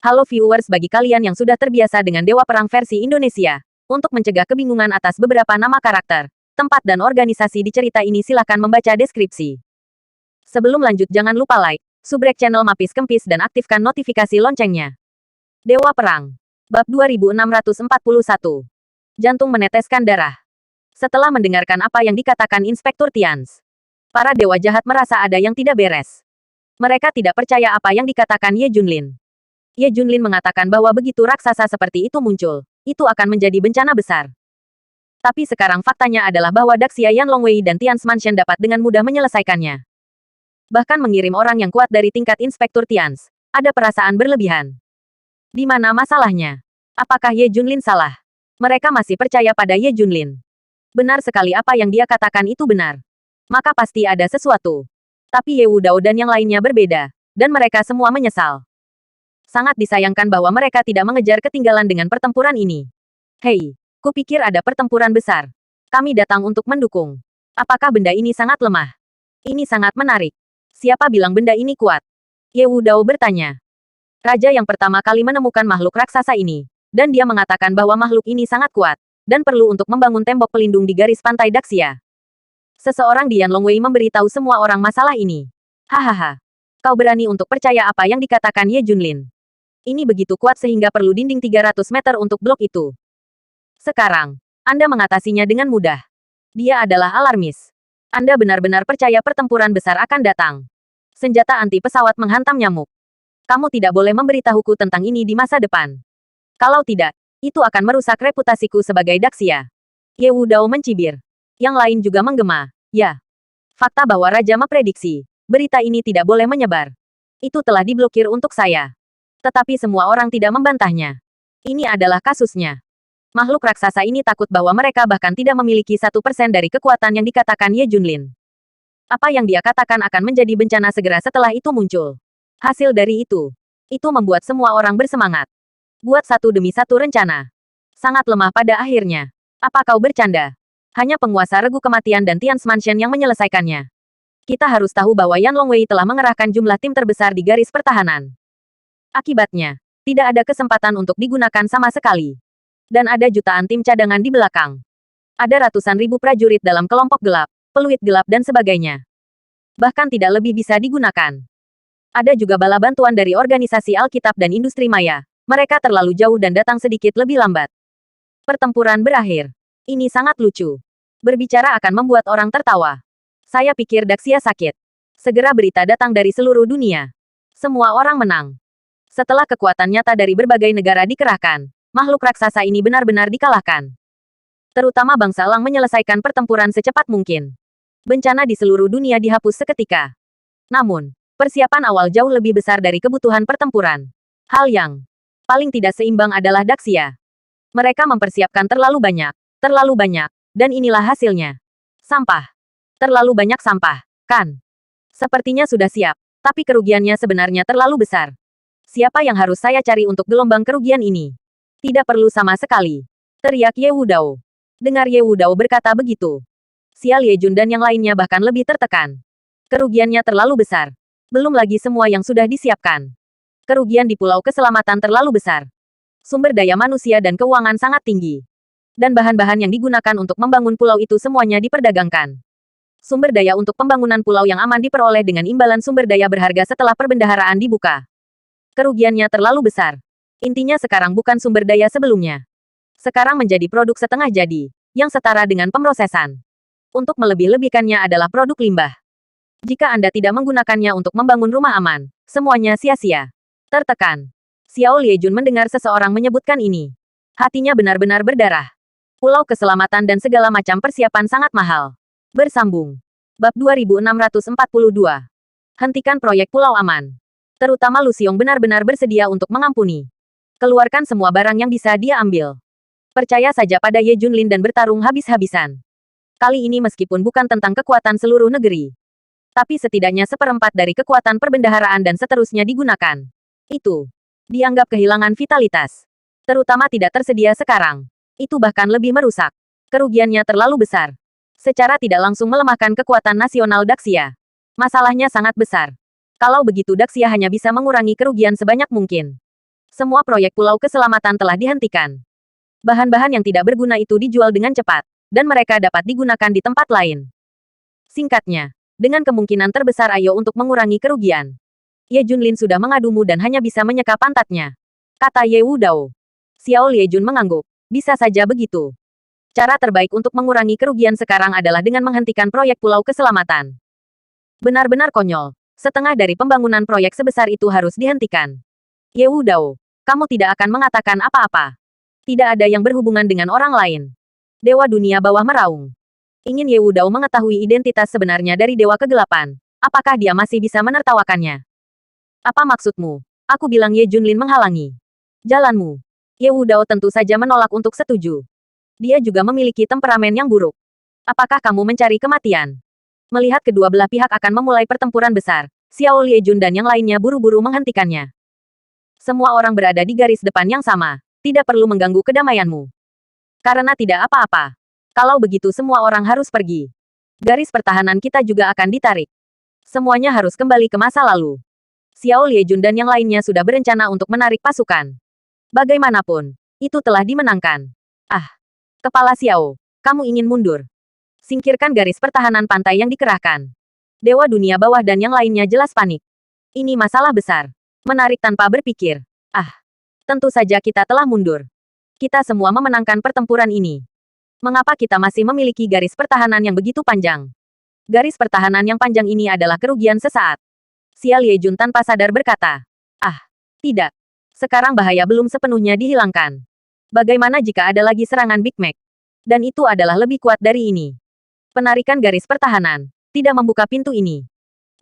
Halo viewers, bagi kalian yang sudah terbiasa dengan Dewa Perang versi Indonesia, untuk mencegah kebingungan atas beberapa nama karakter, tempat dan organisasi di cerita ini silakan membaca deskripsi. Sebelum lanjut jangan lupa like, subrek channel Mapis Kempis dan aktifkan notifikasi loncengnya. Dewa Perang. Bab 2641. Jantung meneteskan darah. Setelah mendengarkan apa yang dikatakan Inspektur Tians, para dewa jahat merasa ada yang tidak beres. Mereka tidak percaya apa yang dikatakan Ye Junlin. Ye Junlin mengatakan bahwa begitu raksasa seperti itu muncul, itu akan menjadi bencana besar. Tapi sekarang faktanya adalah bahwa Daxia Yan Longwei dan Tians Mansion dapat dengan mudah menyelesaikannya. Bahkan mengirim orang yang kuat dari tingkat Inspektur Tians, ada perasaan berlebihan. Di mana masalahnya? Apakah Ye Junlin salah? Mereka masih percaya pada Ye Junlin. Benar sekali apa yang dia katakan itu benar. Maka pasti ada sesuatu. Tapi Ye Wudao dan yang lainnya berbeda, dan mereka semua menyesal. Sangat disayangkan bahwa mereka tidak mengejar ketinggalan dengan pertempuran ini. Hei, kupikir ada pertempuran besar. Kami datang untuk mendukung. Apakah benda ini sangat lemah? Ini sangat menarik. Siapa bilang benda ini kuat? Ye Wudao bertanya. Raja yang pertama kali menemukan makhluk raksasa ini, dan dia mengatakan bahwa makhluk ini sangat kuat, dan perlu untuk membangun tembok pelindung di garis pantai Daxia. Seseorang di Yan Longwei memberitahu semua orang masalah ini. Hahaha. Kau berani untuk percaya apa yang dikatakan Ye Junlin? Ini begitu kuat sehingga perlu dinding 300 meter untuk blok itu. Sekarang, Anda mengatasinya dengan mudah. Dia adalah alarmis. Anda benar-benar percaya pertempuran besar akan datang. Senjata anti pesawat menghantam nyamuk. Kamu tidak boleh memberitahuku tentang ini di masa depan. Kalau tidak, itu akan merusak reputasiku sebagai Daxia. Ye Wudao mencibir. Yang lain juga menggema. Ya. Fakta bahwa Raja memprediksi berita ini tidak boleh menyebar. Itu telah diblokir untuk saya. Tetapi semua orang tidak membantahnya. Ini adalah kasusnya. Makhluk raksasa ini takut bahwa mereka bahkan tidak memiliki 1% dari kekuatan yang dikatakan Ye Junlin. Apa yang dia katakan akan menjadi bencana segera setelah itu muncul. Hasil dari itu membuat semua orang bersemangat. Buat satu demi satu rencana. Sangat lemah pada akhirnya. Apa kau bercanda? Hanya penguasa regu kematian dan Tians Mansion yang menyelesaikannya. Kita harus tahu bahwa Yan Longwei telah mengerahkan jumlah tim terbesar di garis pertahanan. Akibatnya, tidak ada kesempatan untuk digunakan sama sekali. Dan ada jutaan tim cadangan di belakang. Ada ratusan ribu prajurit dalam kelompok gelap, peluit gelap dan sebagainya. Bahkan tidak lebih bisa digunakan. Ada juga bala bantuan dari organisasi Alkitab dan industri maya. Mereka terlalu jauh dan datang sedikit lebih lambat. Pertempuran berakhir. Ini sangat lucu. Berbicara akan membuat orang tertawa. Saya pikir Daxia sakit. Segera berita datang dari seluruh dunia. Semua orang menang. Setelah kekuatan nyata dari berbagai negara dikerahkan, makhluk raksasa ini benar-benar dikalahkan. Terutama bangsa Elang menyelesaikan pertempuran secepat mungkin. Bencana di seluruh dunia dihapus seketika. Namun, persiapan awal jauh lebih besar dari kebutuhan pertempuran. Hal yang paling tidak seimbang adalah Daxia. Mereka mempersiapkan terlalu banyak, dan inilah hasilnya. Sampah. Terlalu banyak sampah, kan? Sepertinya sudah siap, tapi kerugiannya sebenarnya terlalu besar. Siapa yang harus saya cari untuk gelombang kerugian ini? Tidak perlu sama sekali. Teriak Ye Wudao. Dengar Ye Wudao berkata begitu. Xiao Liejun dan yang lainnya bahkan lebih tertekan. Kerugiannya terlalu besar. Belum lagi semua yang sudah disiapkan. Kerugian di Pulau Keselamatan terlalu besar. Sumber daya manusia dan keuangan sangat tinggi. Dan bahan-bahan yang digunakan untuk membangun pulau itu semuanya diperdagangkan. Sumber daya untuk pembangunan pulau yang aman diperoleh dengan imbalan sumber daya berharga setelah perbendaharaan dibuka. Kerugiannya terlalu besar. Intinya sekarang bukan sumber daya sebelumnya. Sekarang menjadi produk setengah jadi, yang setara dengan pemrosesan. Untuk melebih-lebihkannya adalah produk limbah. Jika Anda tidak menggunakannya untuk membangun rumah aman, semuanya sia-sia. Tertekan. Xiao Liejun mendengar seseorang menyebutkan ini. Hatinya benar-benar berdarah. Pulau Keselamatan dan segala macam persiapan sangat mahal. Bersambung. Bab 2642. Hentikan proyek Pulau Aman. Terutama Lu Xiong benar-benar bersedia untuk mengampuni. Keluarkan semua barang yang bisa dia ambil. Percaya saja pada Ye Junlin dan bertarung habis-habisan. Kali ini meskipun bukan tentang kekuatan seluruh negeri. Tapi setidaknya seperempat dari kekuatan perbendaharaan dan seterusnya digunakan. Itu dianggap kehilangan vitalitas. Terutama tidak tersedia sekarang. Itu bahkan lebih merusak. Kerugiannya terlalu besar. Secara tidak langsung melemahkan kekuatan nasional Daxia. Masalahnya sangat besar. Kalau begitu Daxia hanya bisa mengurangi kerugian sebanyak mungkin. Semua proyek pulau keselamatan telah dihentikan. Bahan-bahan yang tidak berguna itu dijual dengan cepat, dan mereka dapat digunakan di tempat lain. Singkatnya, dengan kemungkinan terbesar ayo untuk mengurangi kerugian. Ye Junlin sudah mengadumu dan hanya bisa menyeka pantatnya. Kata Ye Wudao. Xiao Liejun mengangguk. Bisa saja begitu. Cara terbaik untuk mengurangi kerugian sekarang adalah dengan menghentikan proyek pulau keselamatan. Benar-benar konyol. Setengah dari pembangunan proyek sebesar itu harus dihentikan. Ye Wudao, kamu tidak akan mengatakan apa-apa. Tidak ada yang berhubungan dengan orang lain. Dewa dunia bawah meraung. Ingin Ye Wudao mengetahui identitas sebenarnya dari Dewa Kegelapan. Apakah dia masih bisa menertawakannya? Apa maksudmu? Aku bilang Ye Junlin menghalangi. Jalanmu. Ye Wudao tentu saja menolak untuk setuju. Dia juga memiliki temperamen yang buruk. Apakah kamu mencari kematian? Melihat kedua belah pihak akan memulai pertempuran besar, Xiao Liejun dan yang lainnya buru-buru menghentikannya. Semua orang berada di garis depan yang sama. Tidak perlu mengganggu kedamaianmu. Karena tidak apa-apa. Kalau begitu semua orang harus pergi. Garis pertahanan kita juga akan ditarik. Semuanya harus kembali ke masa lalu. Xiao Liejun dan yang lainnya sudah berencana untuk menarik pasukan. Bagaimanapun, itu telah dimenangkan. Ah, Kepala Xiao, kamu ingin mundur. Singkirkan garis pertahanan pantai yang dikerahkan. Dewa dunia bawah dan yang lainnya jelas panik. Ini masalah besar. Menarik tanpa berpikir. Ah, tentu saja kita telah mundur. Kita semua memenangkan pertempuran ini. Mengapa kita masih memiliki garis pertahanan yang begitu panjang? Garis pertahanan yang panjang ini adalah kerugian sesaat. Xia Liejun tanpa sadar berkata. Ah, tidak. Sekarang bahaya belum sepenuhnya dihilangkan. Bagaimana jika ada lagi serangan Big Mac? Dan itu adalah lebih kuat dari ini. Penarikan garis pertahanan. Tidak membuka pintu ini.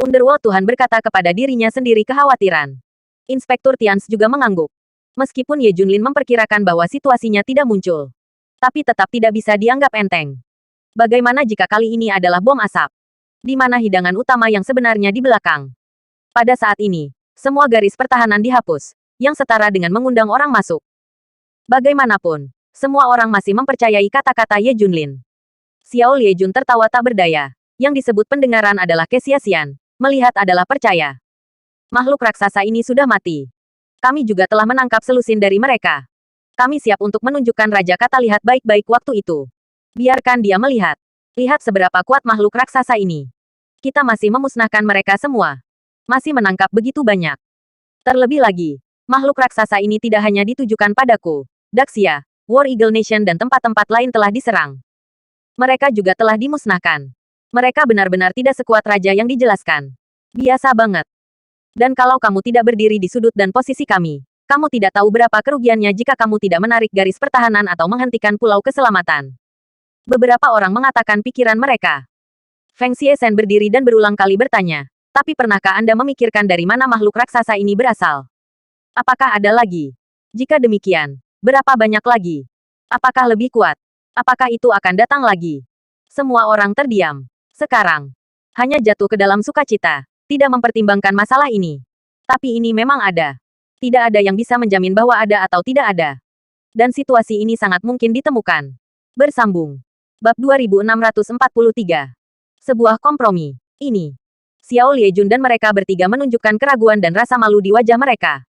Underworld Tuhan berkata kepada dirinya sendiri kekhawatiran. Inspektur Tians juga mengangguk. Meskipun Ye Junlin memperkirakan bahwa situasinya tidak muncul. Tapi tetap tidak bisa dianggap enteng. Bagaimana jika kali ini adalah bom asap? Di mana hidangan utama yang sebenarnya di belakang? Pada saat ini, semua garis pertahanan dihapus, yang setara dengan mengundang orang masuk. Bagaimanapun, semua orang masih mempercayai kata-kata Ye Junlin. Xiao Liejun tertawa tak berdaya. Yang disebut pendengaran adalah kesia-sian, melihat adalah percaya. Makhluk raksasa ini sudah mati. Kami juga telah menangkap selusin dari mereka. Kami siap untuk menunjukkan Raja Kata lihat baik-baik waktu itu. Biarkan dia melihat. Lihat seberapa kuat makhluk raksasa ini. Kita masih memusnahkan mereka semua. Masih menangkap begitu banyak. Terlebih lagi, makhluk raksasa ini tidak hanya ditujukan padaku. Daxia, War Eagle Nation dan tempat-tempat lain telah diserang. Mereka juga telah dimusnahkan. Mereka benar-benar tidak sekuat raja yang dijelaskan. Biasa banget. Dan kalau kamu tidak berdiri di sudut dan posisi kami, kamu tidak tahu berapa kerugiannya jika kamu tidak menarik garis pertahanan atau menghentikan pulau keselamatan. Beberapa orang mengatakan pikiran mereka. Feng Xiesen berdiri dan berulang kali bertanya, tapi pernahkah Anda memikirkan dari mana makhluk raksasa ini berasal? Apakah ada lagi? Jika demikian, berapa banyak lagi? Apakah lebih kuat? Apakah itu akan datang lagi? Semua orang terdiam. Sekarang, hanya jatuh ke dalam sukacita, tidak mempertimbangkan masalah ini. Tapi ini memang ada. Tidak ada yang bisa menjamin bahwa ada atau tidak ada. Dan situasi ini sangat mungkin ditemukan. Bersambung. Bab 2643. Sebuah kompromi. Ini. Xiao Liejun dan mereka bertiga menunjukkan keraguan dan rasa malu di wajah mereka.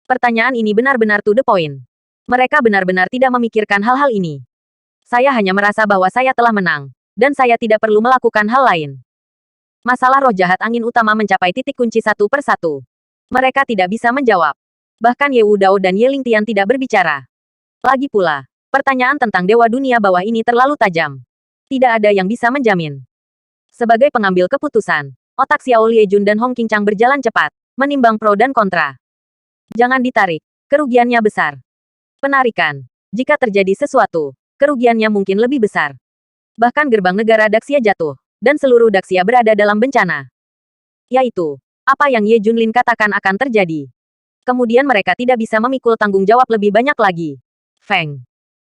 Pertanyaan ini benar-benar to the point. Mereka benar-benar tidak memikirkan hal-hal ini. Saya hanya merasa bahwa saya telah menang, dan saya tidak perlu melakukan hal lain. Masalah roh jahat angin utama mencapai titik kunci satu per satu. Mereka tidak bisa menjawab. Bahkan Ye Wudao dan Ye Lingtian tidak berbicara. Lagi pula, pertanyaan tentang Dewa Dunia Bawah ini terlalu tajam. Tidak ada yang bisa menjamin. Sebagai pengambil keputusan, otak Xiao Liejun dan Hong Qingchang berjalan cepat, menimbang pro dan kontra. Jangan ditarik, kerugiannya besar. Penarikan. Jika terjadi sesuatu, kerugiannya mungkin lebih besar. Bahkan gerbang negara Daxia jatuh, dan seluruh Daxia berada dalam bencana. Yaitu, apa yang Ye Junlin katakan akan terjadi. Kemudian mereka tidak bisa memikul tanggung jawab lebih banyak lagi. Feng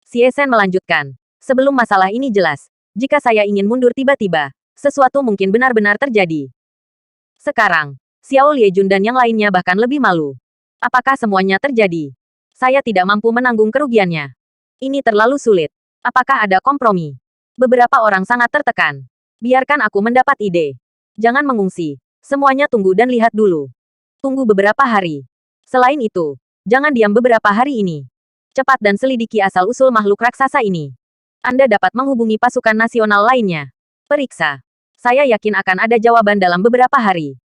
Xiesen melanjutkan, sebelum masalah ini jelas, jika saya ingin mundur tiba-tiba, sesuatu mungkin benar-benar terjadi. Sekarang, Xiao Liejun dan yang lainnya bahkan lebih malu. Apakah semuanya terjadi? Saya tidak mampu menanggung kerugiannya. Ini terlalu sulit. Apakah ada kompromi? Beberapa orang sangat tertekan. Biarkan aku mendapat ide. Jangan mengungsi. Semuanya tunggu dan lihat dulu. Tunggu beberapa hari. Selain itu, Jangan diam beberapa hari ini. Cepat dan selidiki asal-usul makhluk raksasa ini. Anda dapat menghubungi pasukan nasional lainnya. Periksa. Saya yakin akan ada jawaban dalam beberapa hari.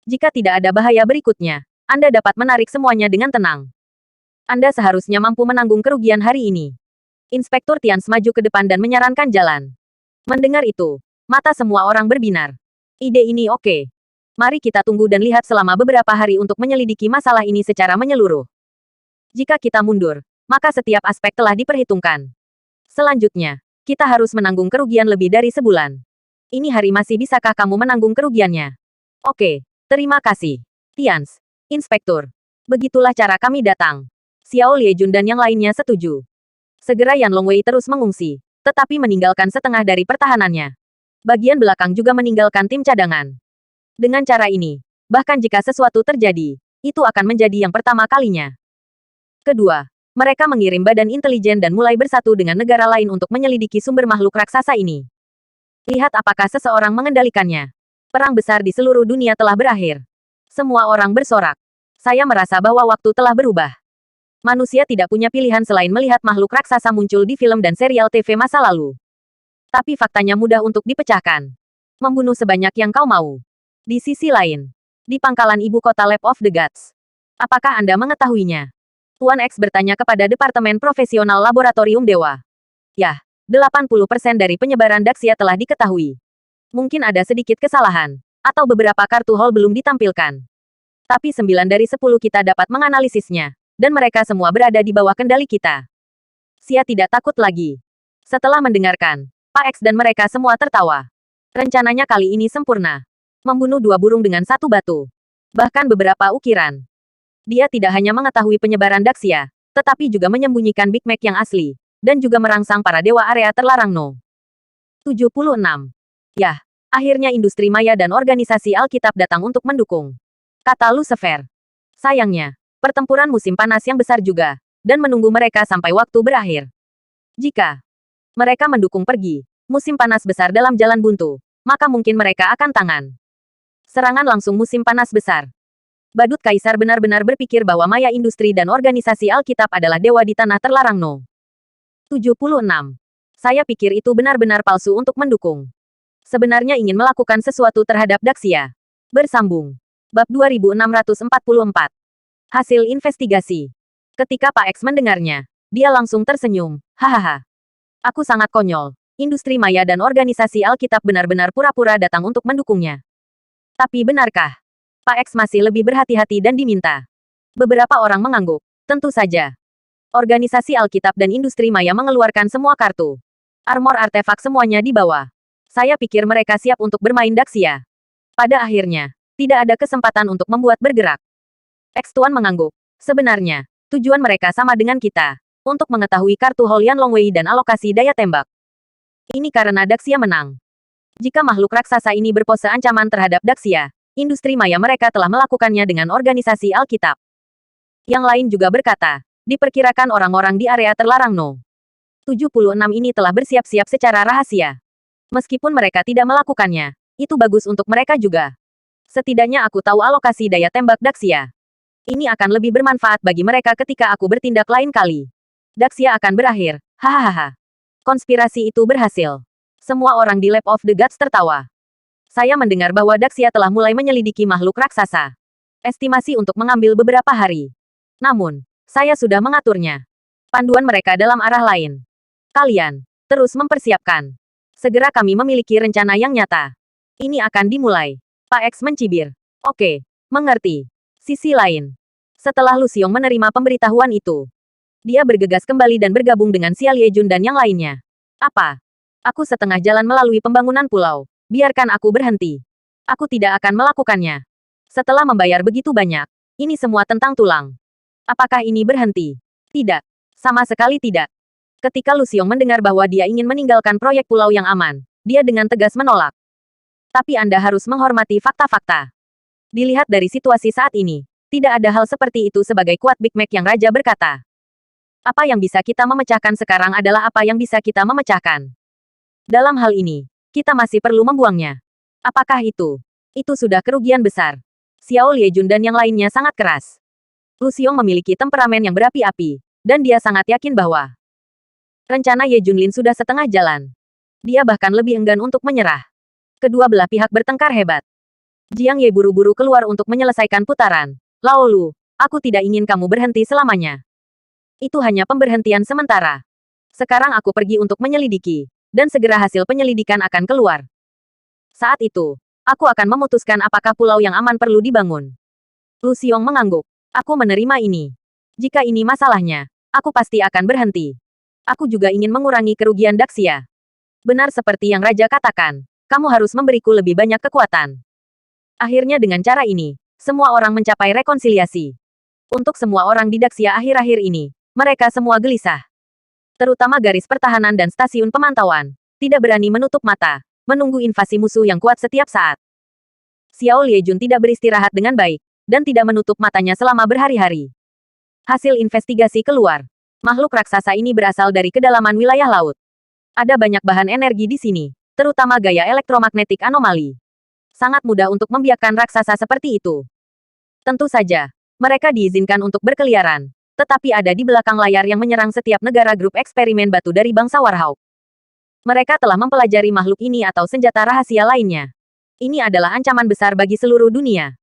Jika tidak ada bahaya berikutnya, Anda dapat menarik semuanya dengan tenang. Anda seharusnya mampu menanggung kerugian hari ini. Inspektur Tians maju ke depan dan menyarankan jalan. Mendengar itu, mata semua orang berbinar. Ide ini oke. Mari kita tunggu dan lihat selama beberapa hari untuk menyelidiki masalah ini secara menyeluruh. Jika kita mundur, maka setiap aspek telah diperhitungkan. Selanjutnya, kita harus menanggung kerugian lebih dari sebulan. Ini hari masih bisakah kamu menanggung kerugiannya? Oke, terima kasih. Tians, Inspektur. Begitulah cara kami datang. Xiao Liejun dan yang lainnya setuju. Segera Yan Longwei terus mengungsi, tetapi meninggalkan setengah dari pertahanannya. Bagian belakang juga meninggalkan tim cadangan. Dengan cara ini, bahkan jika sesuatu terjadi, itu akan menjadi yang pertama kalinya. Kedua, mereka mengirim badan intelijen dan mulai bersatu dengan negara lain untuk menyelidiki sumber makhluk raksasa ini. Lihat apakah seseorang mengendalikannya. Perang besar di seluruh dunia telah berakhir. Semua orang bersorak. Saya merasa bahwa waktu telah berubah. Manusia tidak punya pilihan selain melihat makhluk raksasa muncul di film dan serial TV masa lalu. Tapi faktanya mudah untuk dipecahkan. Membunuh sebanyak yang kau mau. Di sisi lain, di pangkalan ibu kota Lab of the Gods. Apakah Anda mengetahuinya? Tuan X bertanya kepada Departemen Profesional Laboratorium Dewa. Yah, 80% dari penyebaran Daxia telah diketahui. Mungkin ada sedikit kesalahan, atau beberapa kartu hall belum ditampilkan. Tapi 9 dari 10 kita dapat menganalisisnya, dan mereka semua berada di bawah kendali kita. Sia tidak takut lagi. Setelah mendengarkan, Pak X dan mereka semua tertawa. Rencananya kali ini sempurna. Membunuh 2 burung dengan 1 batu. Bahkan beberapa ukiran. Dia tidak hanya mengetahui penyebaran Daxia, tetapi juga menyembunyikan Big Mac yang asli, dan juga merangsang para dewa area terlarang No. 76. Yah, akhirnya industri maya dan organisasi Alkitab datang untuk mendukung. Kata Lucifer. Sayangnya, pertempuran musim panas yang besar juga, dan menunggu mereka sampai waktu berakhir. Jika mereka mendukung pergi, musim panas besar dalam jalan buntu, maka mungkin mereka akan tangan. Serangan langsung musim panas besar. Badut Kaisar benar-benar berpikir bahwa maya industri dan organisasi Alkitab adalah dewa di tanah terlarang No. 76. Saya pikir itu benar-benar palsu untuk mendukung. Sebenarnya ingin melakukan sesuatu terhadap Daxia. Bersambung. Bab 2644. Hasil investigasi. Ketika Pak X mendengarnya, dia langsung tersenyum. Hahaha. Aku sangat konyol. Industri maya dan organisasi Alkitab benar-benar pura-pura datang untuk mendukungnya. Tapi benarkah? Pak X masih lebih berhati-hati dan diminta. Beberapa orang mengangguk. Tentu saja. Organisasi Alkitab dan industri maya mengeluarkan semua kartu. Armor artefak semuanya di bawah. Saya pikir mereka siap untuk bermain Daxia. Pada akhirnya, tidak ada kesempatan untuk membuat bergerak. X Tuan mengangguk. Sebenarnya, tujuan mereka sama dengan kita. Untuk mengetahui kartu hall Yan Longwei dan alokasi daya tembak. Ini karena Daxia menang. Jika makhluk raksasa ini berpose ancaman terhadap Daxia, industri maya mereka telah melakukannya dengan organisasi Alkitab. Yang lain juga berkata, diperkirakan orang-orang di area terlarang No. 76 ini telah bersiap-siap secara rahasia. Meskipun mereka tidak melakukannya, itu bagus untuk mereka juga. Setidaknya aku tahu alokasi daya tembak Daxia. Ini akan lebih bermanfaat bagi mereka ketika aku bertindak lain kali. Daxia akan berakhir. Hahaha. Konspirasi itu berhasil. Semua orang di Lab of the Gods tertawa. Saya mendengar bahwa Daxia telah mulai menyelidiki makhluk raksasa. Estimasi untuk mengambil beberapa hari. Namun, saya sudah mengaturnya. Panduan mereka dalam arah lain. Kalian terus mempersiapkan. Segera kami memiliki rencana yang nyata. Ini akan dimulai. Pak X mencibir. Oke, mengerti. Sisi lain. Setelah Lu Xiong menerima pemberitahuan itu, dia bergegas kembali dan bergabung dengan Xia Liejun dan yang lainnya. Apa? Aku setengah jalan melalui pembangunan pulau. Biarkan aku berhenti. Aku tidak akan melakukannya. Setelah membayar begitu banyak, ini semua tentang tulang. Apakah ini berhenti? Tidak. Sama sekali tidak. Ketika Lu Xiong mendengar bahwa dia ingin meninggalkan proyek pulau yang aman, dia dengan tegas menolak. Tapi Anda harus menghormati fakta-fakta. Dilihat dari situasi saat ini, tidak ada hal seperti itu sebagai kuat Big Mac yang Raja berkata. Apa yang bisa kita memecahkan sekarang adalah apa yang bisa kita memecahkan. Dalam hal ini, kita masih perlu membuangnya. Apakah itu? Itu sudah kerugian besar. Xiao Liejun dan yang lainnya sangat keras. Lu Xiong memiliki temperamen yang berapi-api, dan dia sangat yakin bahwa rencana Ye Junlin sudah setengah jalan. Dia bahkan lebih enggan untuk menyerah. Kedua belah pihak bertengkar hebat. Jiang Ye buru-buru keluar untuk menyelesaikan putaran. Lao Lu, aku tidak ingin kamu berhenti selamanya. Itu hanya pemberhentian sementara. Sekarang aku pergi untuk menyelidiki, dan segera hasil penyelidikan akan keluar. Saat itu, aku akan memutuskan apakah pulau yang aman perlu dibangun. Lu Xiong mengangguk. Aku menerima ini. Jika ini masalahnya, aku pasti akan berhenti. Aku juga ingin mengurangi kerugian Daxia. Benar seperti yang Raja katakan, kamu harus memberiku lebih banyak kekuatan. Akhirnya dengan cara ini, semua orang mencapai rekonsiliasi. Untuk semua orang di Daxia akhir-akhir ini, mereka semua gelisah. Terutama garis pertahanan dan stasiun pemantauan, tidak berani menutup mata, menunggu invasi musuh yang kuat setiap saat. Xiao Liejun tidak beristirahat dengan baik, dan tidak menutup matanya selama berhari-hari. Hasil investigasi keluar. Makhluk raksasa ini berasal dari kedalaman wilayah laut. Ada banyak bahan energi di sini, terutama gaya elektromagnetik anomali. Sangat mudah untuk membiarkan raksasa seperti itu. Tentu saja, mereka diizinkan untuk berkeliaran, tetapi ada di belakang layar yang menyerang setiap negara grup eksperimen batu dari bangsa Warhawk. Mereka telah mempelajari makhluk ini atau senjata rahasia lainnya. Ini adalah ancaman besar bagi seluruh dunia.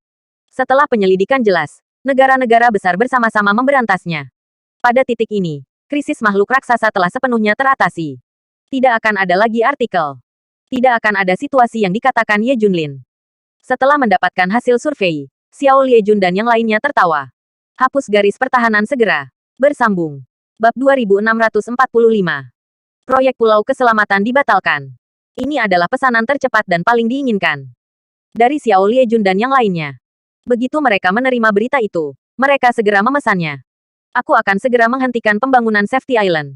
Setelah penyelidikan jelas, negara-negara besar bersama-sama memberantasnya. Pada titik ini, krisis makhluk raksasa telah sepenuhnya teratasi. Tidak akan ada lagi artikel. Tidak akan ada situasi yang dikatakan Ye Junlin. Setelah mendapatkan hasil survei, Xiao Liejun dan yang lainnya tertawa. Hapus garis pertahanan segera. Bersambung. Bab 2645. Proyek Pulau Keselamatan dibatalkan. Ini adalah pesanan tercepat dan paling diinginkan. Dari Xiao Liejun dan yang lainnya. Begitu mereka menerima berita itu, mereka segera memesannya. Aku akan segera menghentikan pembangunan Safety Island.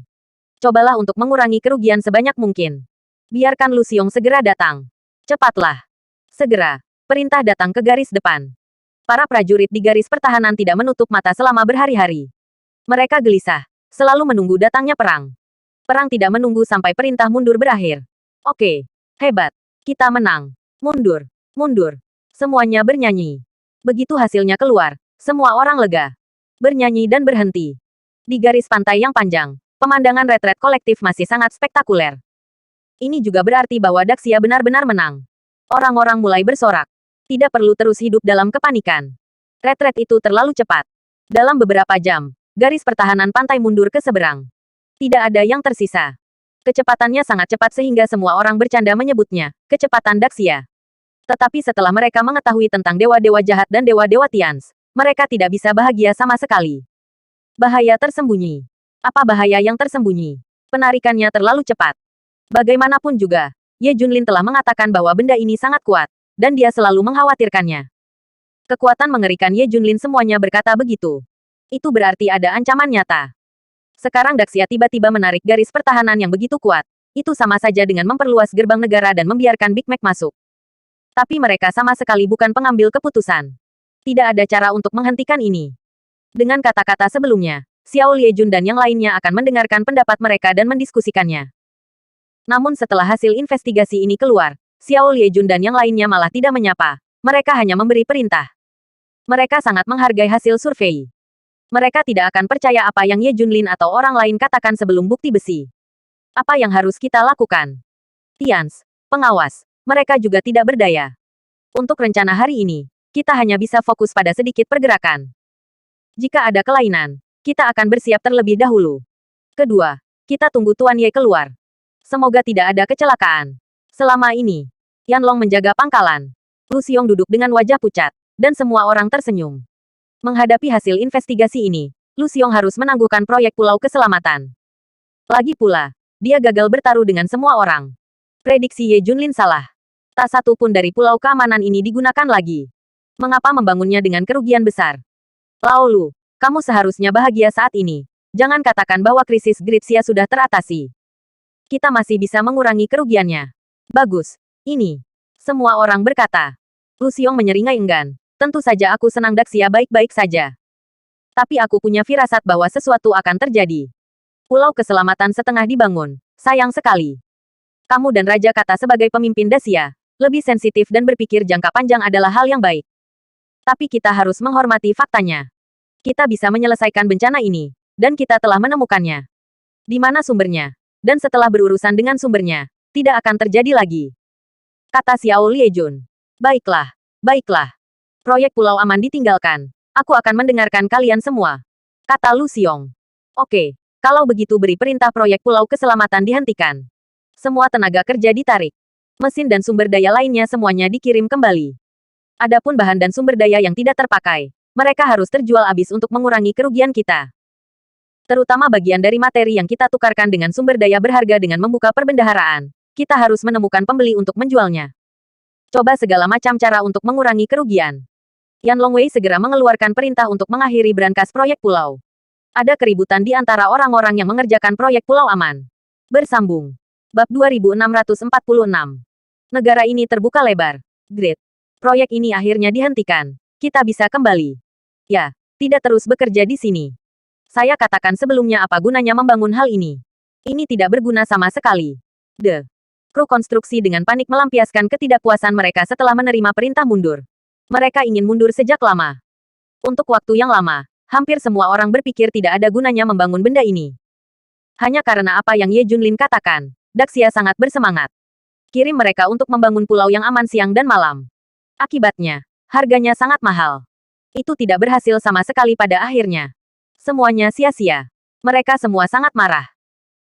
Cobalah untuk mengurangi kerugian sebanyak mungkin. Biarkan Lu Xiong segera datang. Cepatlah. Segera. Perintah datang ke garis depan. Para prajurit di garis pertahanan tidak menutup mata selama berhari-hari. Mereka gelisah, selalu menunggu datangnya perang. Perang tidak menunggu sampai perintah mundur berakhir. Oke. Hebat. Kita menang. Mundur. Mundur. Semuanya bernyanyi. Begitu hasilnya keluar, semua orang lega. Bernyanyi dan berhenti. Di garis pantai yang panjang, pemandangan retret kolektif masih sangat spektakuler. Ini juga berarti bahwa Daxia benar-benar menang. Orang-orang mulai bersorak. Tidak perlu terus hidup dalam kepanikan. Retret itu terlalu cepat. Dalam beberapa jam, garis pertahanan pantai mundur ke seberang. Tidak ada yang tersisa. Kecepatannya sangat cepat sehingga semua orang bercanda menyebutnya kecepatan Daxia. Tetapi setelah mereka mengetahui tentang dewa-dewa jahat dan dewa-dewa Tians, mereka tidak bisa bahagia sama sekali. Bahaya tersembunyi. Apa bahaya yang tersembunyi? Penarikannya terlalu cepat. Bagaimanapun juga, Ye Junlin telah mengatakan bahwa benda ini sangat kuat, dan dia selalu mengkhawatirkannya. Kekuatan mengerikan Ye Junlin semuanya berkata begitu. Itu berarti ada ancaman nyata. Sekarang Daxia tiba-tiba menarik garis pertahanan yang begitu kuat. Itu sama saja dengan memperluas gerbang negara dan membiarkan Big Mac masuk. Tapi mereka sama sekali bukan pengambil keputusan. Tidak ada cara untuk menghentikan ini. Dengan kata-kata sebelumnya, Xiao Liejun dan yang lainnya akan mendengarkan pendapat mereka dan mendiskusikannya. Namun setelah hasil investigasi ini keluar, Xiao Liejun dan yang lainnya malah tidak menyapa. Mereka hanya memberi perintah. Mereka sangat menghargai hasil survei. Mereka tidak akan percaya apa yang Ye Junlin atau orang lain katakan sebelum bukti besi. Apa yang harus kita lakukan? Tians, pengawas, mereka juga tidak berdaya. Untuk rencana hari ini, kita hanya bisa fokus pada sedikit pergerakan. Jika ada kelainan, kita akan bersiap terlebih dahulu. Kedua, kita tunggu Tuan Ye keluar. Semoga tidak ada kecelakaan. Selama ini, Yanlong menjaga pangkalan. Lu Xiong duduk dengan wajah pucat, dan semua orang tersenyum. Menghadapi hasil investigasi ini, Lu Xiong harus menangguhkan proyek Pulau Keselamatan. Lagi pula, dia gagal bertaruh dengan semua orang. Prediksi Ye Junlin salah. Tak satu pun dari pulau keamanan ini digunakan lagi. Mengapa membangunnya dengan kerugian besar? Lao Lu, kamu seharusnya bahagia saat ini. Jangan katakan bahwa krisis Gritsia sudah teratasi. Kita masih bisa mengurangi kerugiannya. Bagus. Ini. Semua orang berkata. Lu Xiong menyeringai enggan. Tentu saja aku senang Daxia baik-baik saja. Tapi aku punya firasat bahwa sesuatu akan terjadi. Pulau Keselamatan setengah dibangun. Sayang sekali. Kamu dan Raja Kata sebagai pemimpin Daxia, lebih sensitif dan berpikir jangka panjang adalah hal yang baik. Tapi kita harus menghormati faktanya. Kita bisa menyelesaikan bencana ini. Dan kita telah menemukannya. Di mana sumbernya? Dan setelah berurusan dengan sumbernya, tidak akan terjadi lagi. Kata Xiao Liejun. Baiklah. Baiklah. Proyek Pulau Aman ditinggalkan. Aku akan mendengarkan kalian semua. Kata Lu Xiong. Oke. Kalau begitu beri perintah proyek Pulau Keselamatan dihentikan. Semua tenaga kerja ditarik. Mesin dan sumber daya lainnya semuanya dikirim kembali. Adapun bahan dan sumber daya yang tidak terpakai, mereka harus terjual habis untuk mengurangi kerugian kita. Terutama bagian dari materi yang kita tukarkan dengan sumber daya berharga dengan membuka perbendaharaan. Kita harus menemukan pembeli untuk menjualnya. Coba segala macam cara untuk mengurangi kerugian. Yan Longwei segera mengeluarkan perintah untuk mengakhiri brankas proyek pulau. Ada keributan di antara orang-orang yang mengerjakan proyek Pulau Aman. Bersambung. Bab 2646. Negara ini terbuka lebar. Great. Proyek ini akhirnya dihentikan. Kita bisa kembali. Ya, tidak terus bekerja di sini. Saya katakan sebelumnya apa gunanya membangun hal ini. Ini tidak berguna sama sekali. Kru konstruksi dengan panik melampiaskan ketidakpuasan mereka setelah menerima perintah mundur. Mereka ingin mundur sejak lama. Untuk waktu yang lama, hampir semua orang berpikir tidak ada gunanya membangun benda ini. Hanya karena apa yang Ye Junlin katakan, Daxia sangat bersemangat. Kirim mereka untuk membangun pulau yang aman siang dan malam. Akibatnya, harganya sangat mahal. Itu tidak berhasil sama sekali pada akhirnya. Semuanya sia-sia. Mereka semua sangat marah.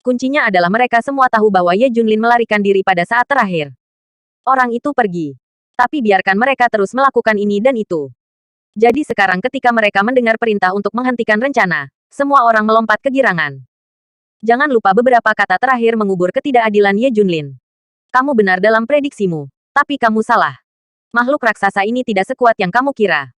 Kuncinya adalah mereka semua tahu bahwa Ye Junlin melarikan diri pada saat terakhir. Orang itu pergi. Tapi biarkan mereka terus melakukan ini dan itu. Jadi sekarang ketika mereka mendengar perintah untuk menghentikan rencana, semua orang melompat kegirangan. Jangan lupa beberapa kata terakhir mengubur ketidakadilan Ye Junlin. Kamu benar dalam prediksimu, tapi kamu salah. Makhluk raksasa ini tidak sekuat yang kamu kira.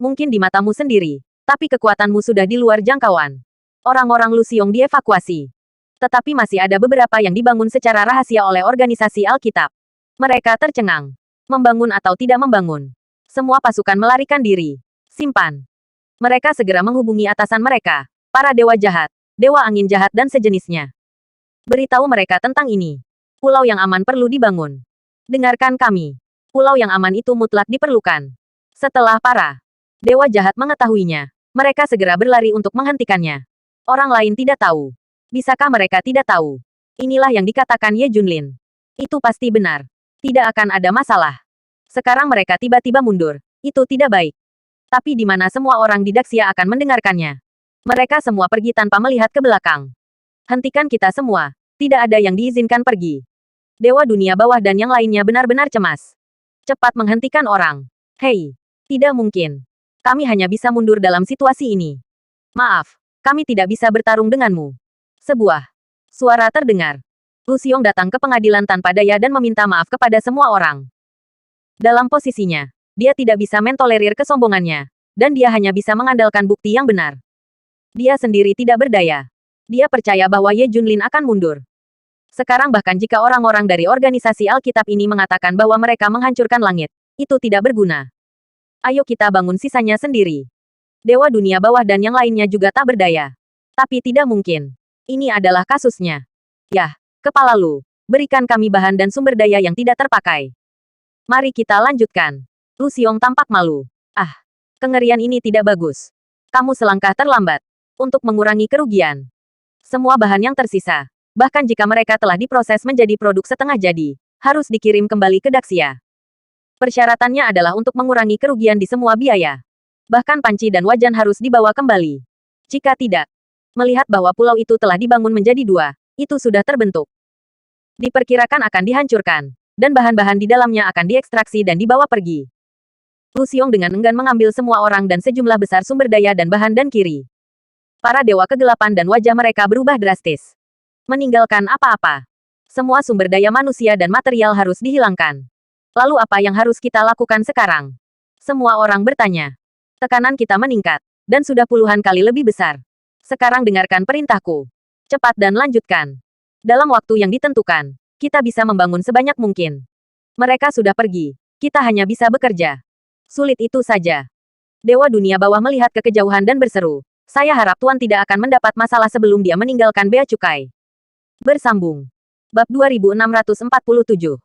Mungkin di matamu sendiri, tapi kekuatanmu sudah di luar jangkauan. Orang-orang Lu Xiong dievakuasi. Tetapi masih ada beberapa yang dibangun secara rahasia oleh organisasi Alkitab. Mereka tercengang. Membangun atau tidak membangun. Semua pasukan melarikan diri. Simpan. Mereka segera menghubungi atasan mereka. Para dewa jahat, dewa angin jahat dan sejenisnya. Beritahu mereka tentang ini. Pulau yang aman perlu dibangun. Dengarkan kami. Pulau yang aman itu mutlak diperlukan. Setelah para dewa jahat mengetahuinya, mereka segera berlari untuk menghentikannya. Orang lain tidak tahu. Bisakah mereka tidak tahu? Inilah yang dikatakan Ye Junlin. Itu pasti benar. Tidak akan ada masalah. Sekarang mereka tiba-tiba mundur. Itu tidak baik. Tapi di mana semua orang di Daxia akan mendengarkannya. Mereka semua pergi tanpa melihat ke belakang. Hentikan kita semua. Tidak ada yang diizinkan pergi. Dewa dunia bawah dan yang lainnya benar-benar cemas. Cepat menghentikan orang. Hei, tidak mungkin. Kami hanya bisa mundur dalam situasi ini. Maaf, kami tidak bisa bertarung denganmu. Sebuah suara terdengar. Lu Xiong datang ke pengadilan tanpa daya dan meminta maaf kepada semua orang. Dalam posisinya, dia tidak bisa mentolerir kesombongannya, dan dia hanya bisa mengandalkan bukti yang benar. Dia sendiri tidak berdaya. Dia percaya bahwa Ye Junlin akan mundur. Sekarang bahkan jika orang-orang dari organisasi Alkitab ini mengatakan bahwa mereka menghancurkan langit, itu tidak berguna. Ayo kita bangun sisanya sendiri. Dewa dunia bawah dan yang lainnya juga tak berdaya. Tapi tidak mungkin. Ini adalah kasusnya. Yah, kepala Lu, berikan kami bahan dan sumber daya yang tidak terpakai. Mari kita lanjutkan. Lu Xiong tampak malu. Ah, kengerian ini tidak bagus. Kamu selangkah terlambat. Untuk mengurangi kerugian. Semua bahan yang tersisa, bahkan jika mereka telah diproses menjadi produk setengah jadi, harus dikirim kembali ke Daxia. Persyaratannya adalah untuk mengurangi kerugian di semua biaya. Bahkan panci dan wajan harus dibawa kembali. Jika tidak, melihat bahwa pulau itu telah dibangun menjadi dua, itu sudah terbentuk. Diperkirakan akan dihancurkan. Dan bahan-bahan di dalamnya akan diekstraksi dan dibawa pergi. Lu Xiong dengan enggan mengambil semua orang dan sejumlah besar sumber daya dan bahan dan kiri. Para dewa kegelapan dan wajah mereka berubah drastis. Meninggalkan apa-apa. Semua sumber daya manusia dan material harus dihilangkan. Lalu apa yang harus kita lakukan sekarang? Semua orang bertanya. Tekanan kita meningkat, dan sudah puluhan kali lebih besar. Sekarang dengarkan perintahku. Cepat dan lanjutkan. Dalam waktu yang ditentukan, kita bisa membangun sebanyak mungkin. Mereka sudah pergi. Kita hanya bisa bekerja. Sulit itu saja. Dewa dunia bawah melihat ke kejauhan dan berseru. Saya harap Tuan tidak akan mendapat masalah sebelum dia meninggalkan Bea Cukai. Bersambung. Bab 2647.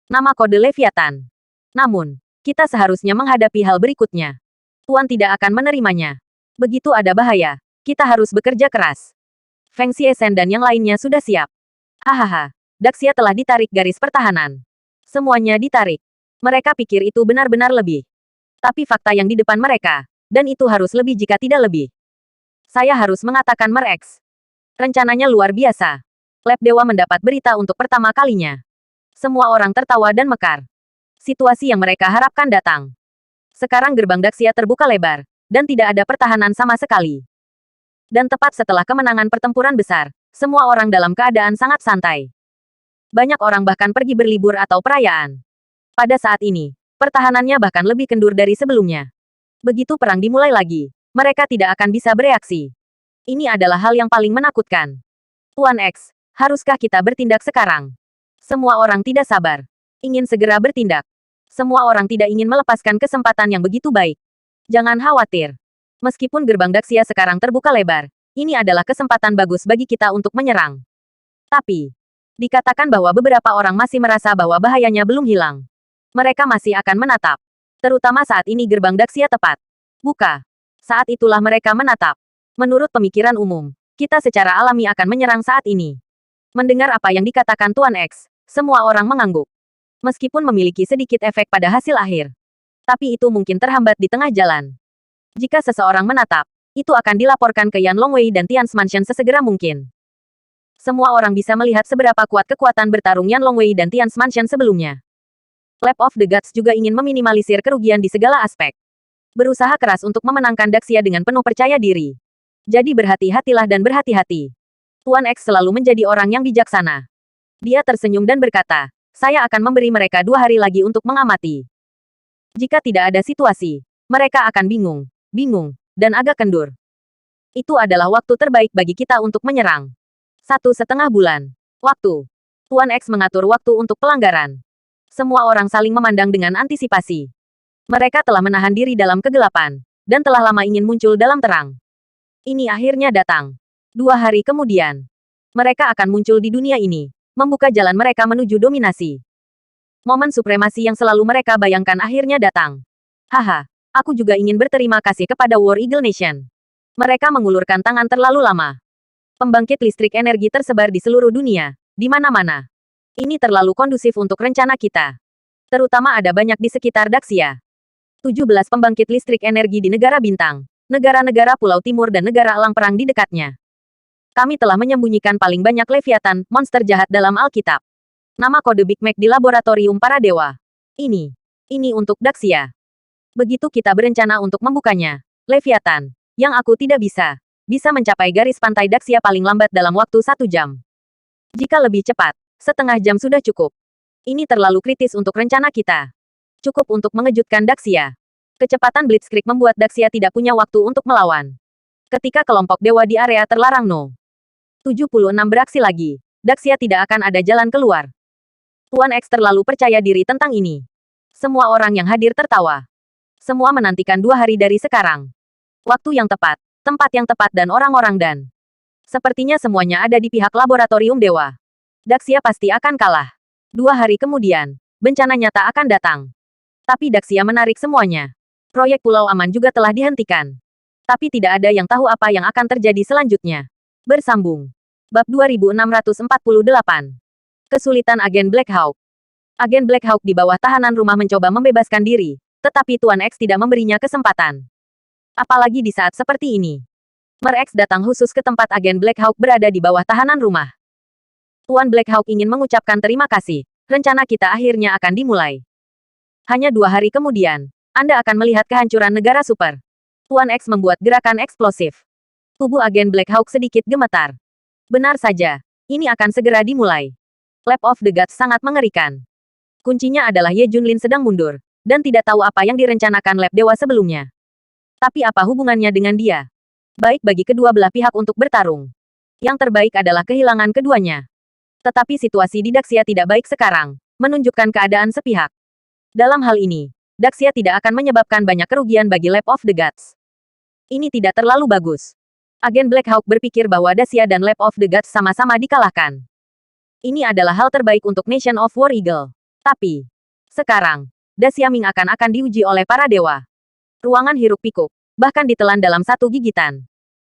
Nama kode Leviathan. Namun, kita seharusnya menghadapi hal berikutnya. Tuan tidak akan menerimanya. Begitu ada bahaya, kita harus bekerja keras. Feng Xiesen dan yang lainnya sudah siap. Hahaha, Daxia telah ditarik garis pertahanan. Semuanya ditarik. Mereka pikir itu benar-benar lebih. Tapi fakta yang di depan mereka, dan itu harus lebih jika tidak lebih. Saya harus mengatakan Mer-X. Rencananya luar biasa. Lab Dewa mendapat berita untuk pertama kalinya. Semua orang tertawa dan mekar. Situasi yang mereka harapkan datang. Sekarang gerbang Daxia terbuka lebar, dan tidak ada pertahanan sama sekali. Dan tepat setelah kemenangan pertempuran besar, semua orang dalam keadaan sangat santai. Banyak orang bahkan pergi berlibur atau perayaan. Pada saat ini, pertahanannya bahkan lebih kendur dari sebelumnya. Begitu perang dimulai lagi, mereka tidak akan bisa bereaksi. Ini adalah hal yang paling menakutkan. Tuan X, haruskah kita bertindak sekarang? Semua orang tidak sabar. Ingin segera bertindak. Semua orang tidak ingin melepaskan kesempatan yang begitu baik. Jangan khawatir. Meskipun gerbang Daxia sekarang terbuka lebar, ini adalah kesempatan bagus bagi kita untuk menyerang. Tapi, dikatakan bahwa beberapa orang masih merasa bahwa bahayanya belum hilang. Mereka masih akan menatap. Terutama saat ini gerbang Daxia tepat. Buka. Saat itulah mereka menatap. Menurut pemikiran umum, kita secara alami akan menyerang saat ini. Mendengar apa yang dikatakan Tuan X, semua orang mengangguk. Meskipun memiliki sedikit efek pada hasil akhir. Tapi itu mungkin terhambat di tengah jalan. Jika seseorang menatap, itu akan dilaporkan ke Yan Longwei dan Tian's Mansion sesegera mungkin. Semua orang bisa melihat seberapa kuat kekuatan bertarung Yan Longwei dan Tian's Mansion sebelumnya. Lab of the Gods juga ingin meminimalisir kerugian di segala aspek. Berusaha keras untuk memenangkan Daxia dengan penuh percaya diri. Jadi berhati-hatilah dan berhati-hati. Tuan X selalu menjadi orang yang bijaksana. Dia tersenyum dan berkata, saya akan memberi mereka 2 hari lagi untuk mengamati. Jika tidak ada situasi, mereka akan bingung, dan agak kendur. Itu adalah waktu terbaik bagi kita untuk menyerang. 1,5 bulan. Waktu. Tuan X mengatur waktu untuk pelanggaran. Semua orang saling memandang dengan antisipasi. Mereka telah menahan diri dalam kegelapan, dan telah lama ingin muncul dalam terang. Ini akhirnya datang. 2 hari kemudian, mereka akan muncul di dunia ini, membuka jalan mereka menuju dominasi. Momen supremasi yang selalu mereka bayangkan akhirnya datang. Haha, aku juga ingin berterima kasih kepada War Eagle Nation. Mereka mengulurkan tangan terlalu lama. Pembangkit listrik energi tersebar di seluruh dunia, di mana-mana. Ini terlalu kondusif untuk rencana kita. Terutama ada banyak di sekitar Daxia. 17 pembangkit listrik energi di negara bintang, negara-negara Pulau Timur dan negara elang perang di dekatnya. Kami telah menyembunyikan paling banyak Leviathan, monster jahat dalam Alkitab. Nama kode Big Mac di laboratorium para dewa. Ini untuk Daxia. Begitu kita berencana untuk membukanya, Leviathan, yang aku tidak bisa mencapai garis pantai Daxia paling lambat dalam waktu 1 jam. Jika lebih cepat, setengah jam sudah cukup. Ini terlalu kritis untuk rencana kita. Cukup untuk mengejutkan Daxia. Kecepatan Blitzkrieg membuat Daxia tidak punya waktu untuk melawan. Ketika kelompok dewa di area terlarang No. 76 beraksi lagi, Daxia tidak akan ada jalan keluar. Tuan X terlalu percaya diri tentang ini. Semua orang yang hadir tertawa. Semua menantikan 2 hari dari sekarang. Waktu yang tepat, tempat yang tepat dan orang-orang dan. Sepertinya semuanya ada di pihak laboratorium dewa. Daxia pasti akan kalah. 2 hari kemudian, bencana nyata akan datang. Tapi Daxia menarik semuanya. Proyek Pulau Aman juga telah dihentikan. Tapi tidak ada yang tahu apa yang akan terjadi selanjutnya. Bersambung. Bab 2648. Kesulitan agen Black Hawk. Agen Black Hawk di bawah tahanan rumah mencoba membebaskan diri, tetapi Tuan X tidak memberinya kesempatan. Apalagi di saat seperti ini. Mer-X datang khusus ke tempat agen Black Hawk berada di bawah tahanan rumah. Tuan Black Hawk ingin mengucapkan terima kasih. Rencana kita akhirnya akan dimulai. Hanya 2 hari kemudian, Anda akan melihat kehancuran negara super. Tuan X membuat gerakan eksplosif. Tubuh agen Black Hawk sedikit gemetar. Benar saja, ini akan segera dimulai. Lab of the Gods sangat mengerikan. Kuncinya adalah Ye Junlin sedang mundur, dan tidak tahu apa yang direncanakan Lab Dewa sebelumnya. Tapi apa hubungannya dengan dia? Baik bagi kedua belah pihak untuk bertarung. Yang terbaik adalah kehilangan keduanya. Tetapi situasi di Daxia tidak baik sekarang, menunjukkan keadaan sepihak. Dalam hal ini, Daxia tidak akan menyebabkan banyak kerugian bagi Lab of the Gods. Ini tidak terlalu bagus. Agen Black Hawk berpikir bahwa Daxia dan Lab of the Gods sama-sama dikalahkan. Ini adalah hal terbaik untuk Nation of War Eagle. Tapi, sekarang, Daxia Ming akan diuji oleh para dewa. Ruangan hiruk pikuk. bahkan ditelan dalam satu gigitan.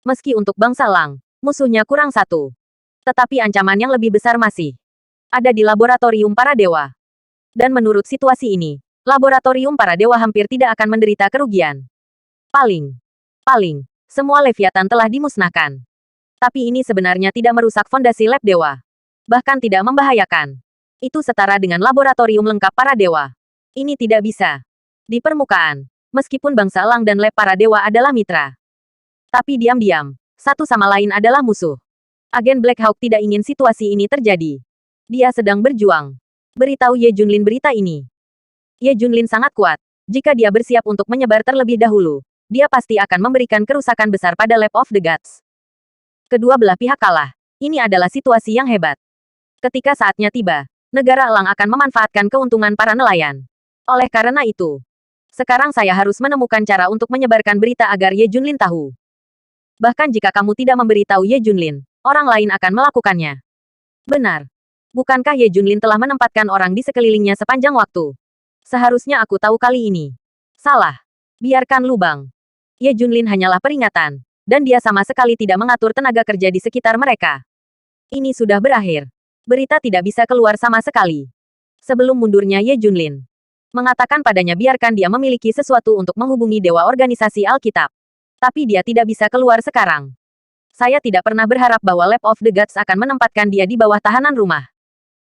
Meski untuk bangsa Lang, musuhnya kurang satu. Tetapi ancaman yang lebih besar masih ada di laboratorium para dewa. Dan menurut situasi ini, laboratorium para dewa hampir tidak akan menderita kerugian. Paling, semua Leviathan telah dimusnahkan. Tapi ini sebenarnya tidak merusak fondasi lab dewa. Bahkan tidak membahayakan. Itu setara dengan laboratorium lengkap para dewa. Ini tidak bisa. Di permukaan, meskipun bangsa Lang dan lab para dewa adalah mitra. Tapi diam-diam, satu sama lain adalah musuh. Agen Black Hawk tidak ingin situasi ini terjadi. Dia sedang berjuang. Beritahu Ye Junlin berita ini. Ye Junlin sangat kuat. Jika dia bersiap untuk menyebar terlebih dahulu, dia pasti akan memberikan kerusakan besar pada Lab of the Gods. Kedua belah pihak kalah. Ini adalah situasi yang hebat. Ketika saatnya tiba, negara Lang akan memanfaatkan keuntungan para nelayan. Oleh karena itu, sekarang saya harus menemukan cara untuk menyebarkan berita agar Ye Junlin tahu. Bahkan jika kamu tidak memberitahu Ye Junlin, orang lain akan melakukannya. Benar. Bukankah Ye Junlin telah menempatkan orang di sekelilingnya sepanjang waktu? Seharusnya aku tahu kali ini. Salah. Biarkan lubang. Ye Junlin hanyalah peringatan, dan dia sama sekali tidak mengatur tenaga kerja di sekitar mereka. Ini sudah berakhir. Berita tidak bisa keluar sama sekali. Sebelum mundurnya Ye Junlin mengatakan padanya biarkan dia memiliki sesuatu untuk menghubungi dewa organisasi Alkitab. Tapi dia tidak bisa keluar sekarang. Saya tidak pernah berharap bahwa Lab of the Gods akan menempatkan dia di bawah tahanan rumah.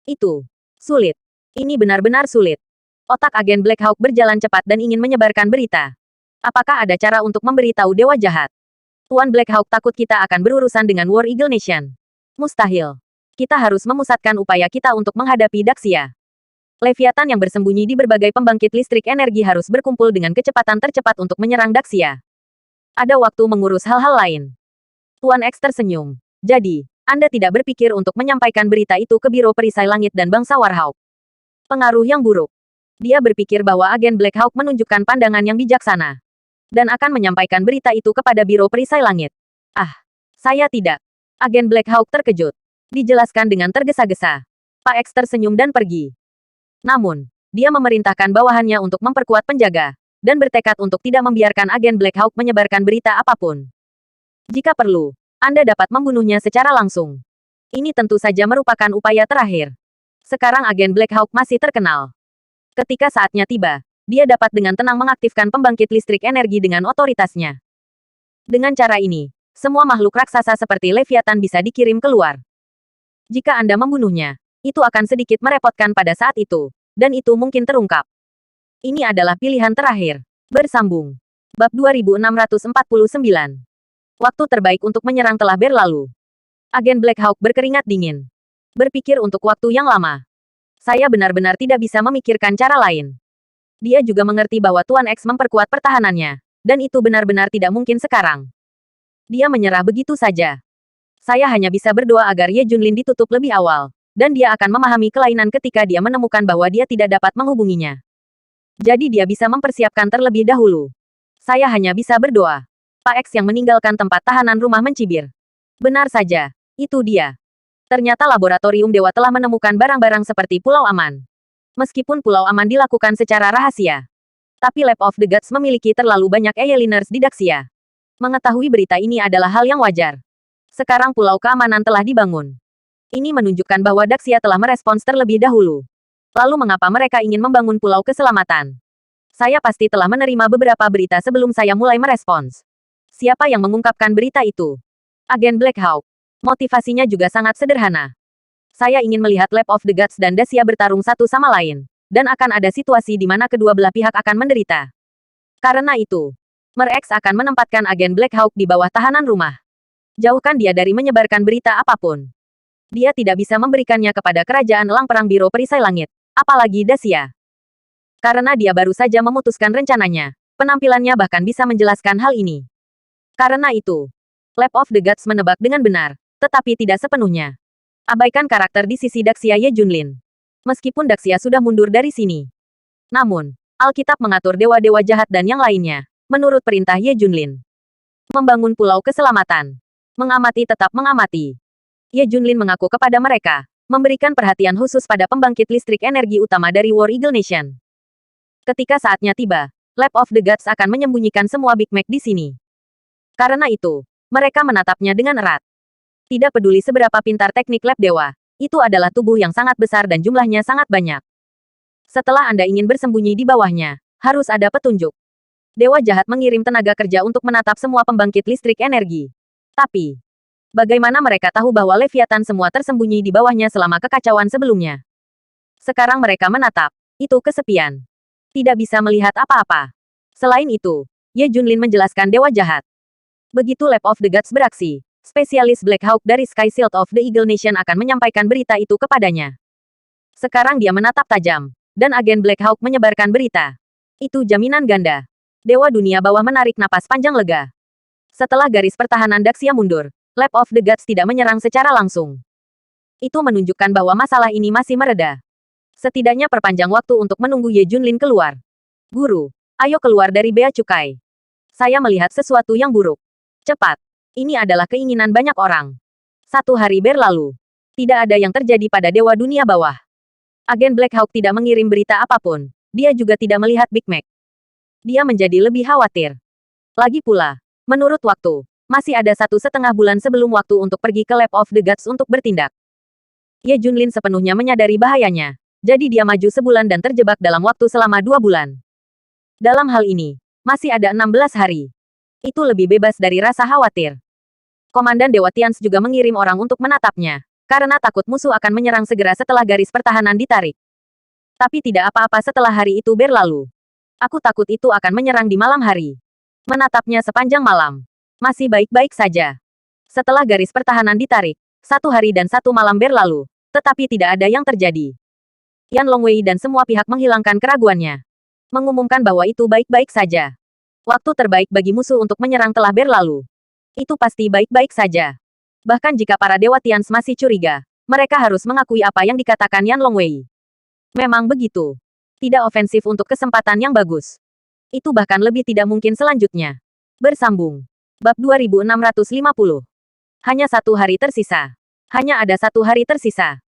Itu sulit. Ini benar-benar sulit. Otak agen Black Hawk berjalan cepat dan ingin menyebarkan berita. Apakah ada cara untuk memberitahu dewa jahat? Tuan Black Hawk takut kita akan berurusan dengan War Eagle Nation. Mustahil. Kita harus memusatkan upaya kita untuk menghadapi Daxia. Leviathan yang bersembunyi di berbagai pembangkit listrik energi harus berkumpul dengan kecepatan tercepat untuk menyerang Daxia. Ada waktu mengurus hal-hal lain. Tuan X tersenyum. Jadi, Anda tidak berpikir untuk menyampaikan berita itu ke Biro Perisai Langit dan bangsa Warhawk. Pengaruh yang buruk. Dia berpikir bahwa agen Black Hawk menunjukkan pandangan yang bijaksana. Dan akan menyampaikan berita itu kepada Biro Perisai Langit. Ah, saya tidak. Agen Black Hawk terkejut. Dijelaskan dengan tergesa-gesa. Pak X tersenyum dan pergi. Namun, dia memerintahkan bawahannya untuk memperkuat penjaga, dan bertekad untuk tidak membiarkan agen Black Hawk menyebarkan berita apapun. Jika perlu, Anda dapat membunuhnya secara langsung. Ini tentu saja merupakan upaya terakhir. Sekarang agen Black Hawk masih terkenal. Ketika saatnya tiba, dia dapat dengan tenang mengaktifkan pembangkit listrik energi dengan otoritasnya. Dengan cara ini, semua makhluk raksasa seperti Leviathan bisa dikirim keluar. Jika Anda membunuhnya, itu akan sedikit merepotkan pada saat itu, dan itu mungkin terungkap. Ini adalah pilihan terakhir. Bersambung. Bab 2649. Waktu terbaik untuk menyerang telah berlalu. Agen Black Hawk berkeringat dingin. Berpikir untuk waktu yang lama. Saya benar-benar tidak bisa memikirkan cara lain. Dia juga mengerti bahwa Tuan X memperkuat pertahanannya, dan itu benar-benar tidak mungkin sekarang. Dia menyerah begitu saja. Saya hanya bisa berdoa agar Ye Junlin ditutup lebih awal, dan dia akan memahami kelainan ketika dia menemukan bahwa dia tidak dapat menghubunginya. Jadi dia bisa mempersiapkan terlebih dahulu. Saya hanya bisa berdoa. Pak X yang meninggalkan tempat tahanan rumah mencibir. Benar saja, itu dia. Ternyata laboratorium dewa telah menemukan barang-barang seperti Pulau Aman. Meskipun Pulau Aman dilakukan secara rahasia. Tapi Lab of the Gods memiliki terlalu banyak Eyeliners di Daxia. Mengetahui berita ini adalah hal yang wajar. Sekarang Pulau Keamanan telah dibangun. Ini menunjukkan bahwa Daxia telah merespons terlebih dahulu. Lalu mengapa mereka ingin membangun Pulau Keselamatan? Saya pasti telah menerima beberapa berita sebelum saya mulai merespons. Siapa yang mengungkapkan berita itu? Agen Black Hawk. Motivasinya juga sangat sederhana. Saya ingin melihat Lab of the Gods dan Daxia bertarung satu sama lain. Dan akan ada situasi di mana kedua belah pihak akan menderita. Karena itu, Mer-X akan menempatkan agen Black Hawk di bawah tahanan rumah. Jauhkan dia dari menyebarkan berita apapun. Dia tidak bisa memberikannya kepada kerajaan Lang Perang Biro Perisai Langit, apalagi Daxia. Karena dia baru saja memutuskan rencananya, penampilannya bahkan bisa menjelaskan hal ini. Karena itu, Lab of the Gods menebak dengan benar, tetapi tidak sepenuhnya. Abaikan karakter di sisi Daxia Ye Junlin. Meskipun Daxia sudah mundur dari sini. Namun, Alkitab mengatur dewa-dewa jahat dan yang lainnya, menurut perintah Ye Junlin. Membangun Pulau Keselamatan. Mengamati tetap mengamati. Ye Junlin mengaku kepada mereka, memberikan perhatian khusus pada pembangkit listrik energi utama dari War Eagle Nation. Ketika saatnya tiba, Lab of the Gods akan menyembunyikan semua Big Mac di sini. Karena itu, mereka menatapnya dengan erat. Tidak peduli seberapa pintar teknik lab dewa, itu adalah tubuh yang sangat besar dan jumlahnya sangat banyak. Setelah Anda ingin bersembunyi di bawahnya, harus ada petunjuk. Dewa jahat mengirim tenaga kerja untuk menatap semua pembangkit listrik energi. Tapi, bagaimana mereka tahu bahwa Leviathan semua tersembunyi di bawahnya selama kekacauan sebelumnya? Sekarang mereka menatap, itu kesepian. Tidak bisa melihat apa-apa. Selain itu, Ye Junlin menjelaskan Dewa Jahat. Begitu Lab of the Gods beraksi, spesialis Black Hawk dari Sky Shield of the Eagle Nation akan menyampaikan berita itu kepadanya. Sekarang dia menatap tajam, dan agen Black Hawk menyebarkan berita. Itu jaminan ganda. Dewa dunia bawah menarik napas panjang lega. Setelah garis pertahanan Daxia mundur, Lab of the Gods tidak menyerang secara langsung. Itu menunjukkan bahwa masalah ini masih mereda. Setidaknya perpanjang waktu untuk menunggu Ye Junlin keluar. Guru, ayo keluar dari bea cukai. Saya melihat sesuatu yang buruk. Cepat. Ini adalah keinginan banyak orang. 1 hari berlalu. Tidak ada yang terjadi pada Dewa Dunia Bawah. Agen Black Hawk tidak mengirim berita apapun. Dia juga tidak melihat Big Mac. Dia menjadi lebih khawatir. Lagi pula, menurut waktu, masih ada 1,5 bulan sebelum waktu untuk pergi ke Lab of the Gods untuk bertindak. Ye Junlin sepenuhnya menyadari bahayanya. Jadi dia maju sebulan dan terjebak dalam waktu selama 2 bulan. Dalam hal ini, masih ada 16 hari. Itu lebih bebas dari rasa khawatir. Komandan Dewa Tians juga mengirim orang untuk menatapnya, karena takut musuh akan menyerang segera setelah garis pertahanan ditarik. Tapi tidak apa-apa setelah hari itu berlalu. Aku takut itu akan menyerang di malam hari. Menatapnya sepanjang malam. Masih baik-baik saja. Setelah garis pertahanan ditarik, 1 hari dan 1 malam berlalu, tetapi tidak ada yang terjadi. Yan Longwei dan semua pihak menghilangkan keraguannya. Mengumumkan bahwa itu baik-baik saja. Waktu terbaik bagi musuh untuk menyerang telah berlalu. Itu pasti baik-baik saja. Bahkan jika para Dewa Tians masih curiga, mereka harus mengakui apa yang dikatakan Yan Longwei. Memang begitu. Tidak ofensif untuk kesempatan yang bagus. Itu bahkan lebih tidak mungkin selanjutnya. Bersambung. Bab 2650. Hanya 1 hari tersisa. Hanya ada 1 hari tersisa.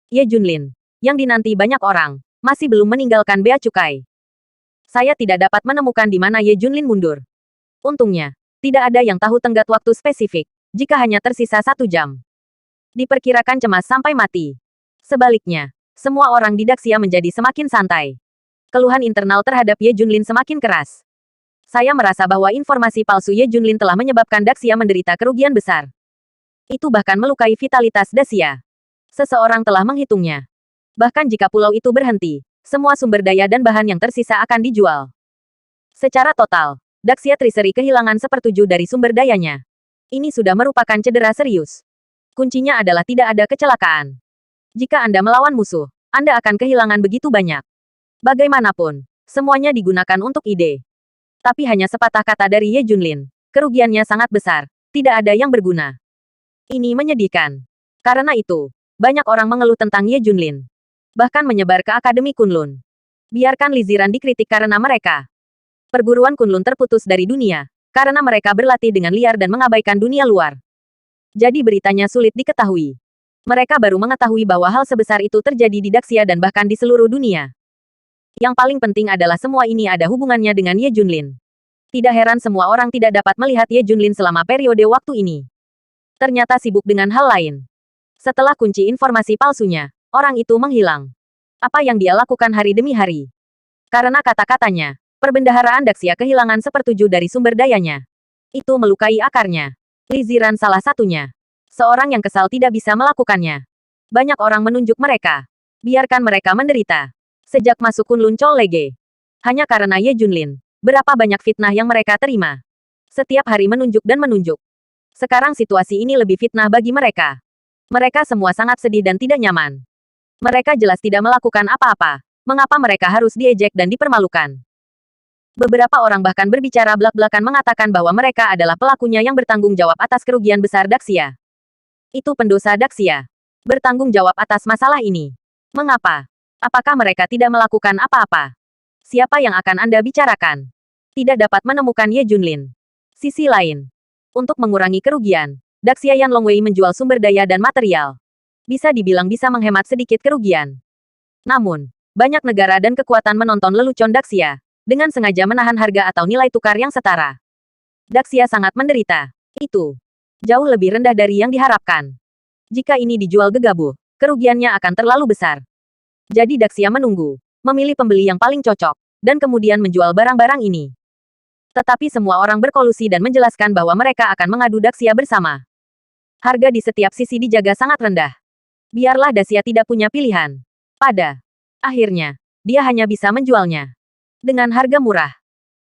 Ye Junlin, yang dinanti banyak orang, masih belum meninggalkan bea cukai. Saya tidak dapat menemukan di mana Ye Junlin mundur. Untungnya, tidak ada yang tahu tenggat waktu spesifik, jika hanya tersisa 1 jam. Diperkirakan cemas sampai mati. Sebaliknya, semua orang di Daxia menjadi semakin santai. Keluhan internal terhadap Ye Junlin semakin keras. Saya merasa bahwa informasi palsu Ye Junlin telah menyebabkan Daxia menderita kerugian besar. Itu bahkan melukai vitalitas Daxia. Seseorang telah menghitungnya. Bahkan jika pulau itu berhenti, semua sumber daya dan bahan yang tersisa akan dijual. Secara total, Daxia Treasury kehilangan 1/7 dari sumber dayanya. Ini sudah merupakan cedera serius. Kuncinya adalah tidak ada kecelakaan. Jika Anda melawan musuh, Anda akan kehilangan begitu banyak. Bagaimanapun, semuanya digunakan untuk ide. Tapi hanya sepatah kata dari Ye Junlin, kerugiannya sangat besar, tidak ada yang berguna. Ini menyedihkan. Karena itu, banyak orang mengeluh tentang Ye Junlin. Bahkan menyebar ke Akademi Kunlun. Biarkan Li Ziran dikritik karena mereka. Perguruan Kunlun terputus dari dunia, karena mereka berlatih dengan liar dan mengabaikan dunia luar. Jadi beritanya sulit diketahui. Mereka baru mengetahui bahwa hal sebesar itu terjadi di Daxia dan bahkan di seluruh dunia. Yang paling penting adalah semua ini ada hubungannya dengan Ye Junlin. Tidak heran semua orang tidak dapat melihat Ye Junlin selama periode waktu ini. Ternyata sibuk dengan hal lain. Setelah kunci informasi palsunya, orang itu menghilang. Apa yang dia lakukan hari demi hari? Karena kata-katanya, perbendaharaan Daxia kehilangan 1/7 dari sumber dayanya. Itu melukai akarnya. Li Ziran salah satunya. Seorang yang kesal tidak bisa melakukannya. Banyak orang menunjuk mereka. Biarkan mereka menderita. Sejak masuk Kunlun Chol Lege. Hanya karena Ye Junlin, berapa banyak fitnah yang mereka terima. Setiap hari menunjuk dan menunjuk. Sekarang situasi ini lebih fitnah bagi mereka. Mereka semua sangat sedih dan tidak nyaman. Mereka jelas tidak melakukan apa-apa. Mengapa mereka harus diejek dan dipermalukan? Beberapa orang bahkan berbicara belak-belakan mengatakan bahwa mereka adalah pelakunya yang bertanggung jawab atas kerugian besar Daxia. Itu pendosa Daxia. Bertanggung jawab atas masalah ini. Mengapa? Apakah mereka tidak melakukan apa-apa? Siapa yang akan Anda bicarakan? Tidak dapat menemukan Ye Junlin. Sisi lain. Untuk mengurangi kerugian, Daxia Yan Longwei menjual sumber daya dan material. Bisa dibilang bisa menghemat sedikit kerugian. Namun, banyak negara dan kekuatan menonton lelucon Daxia. dengan sengaja menahan harga atau nilai tukar yang setara. Daxia sangat menderita. Itu jauh lebih rendah dari yang diharapkan. Jika ini dijual gegabah, kerugiannya akan terlalu besar. Jadi Daxia menunggu, memilih pembeli yang paling cocok, dan kemudian menjual barang-barang ini. Tetapi semua orang berkolusi dan menjelaskan bahwa mereka akan mengadu Daxia bersama. Harga di setiap sisi dijaga sangat rendah. Biarlah Daxia tidak punya pilihan. Pada akhirnya, dia hanya bisa menjualnya dengan harga murah.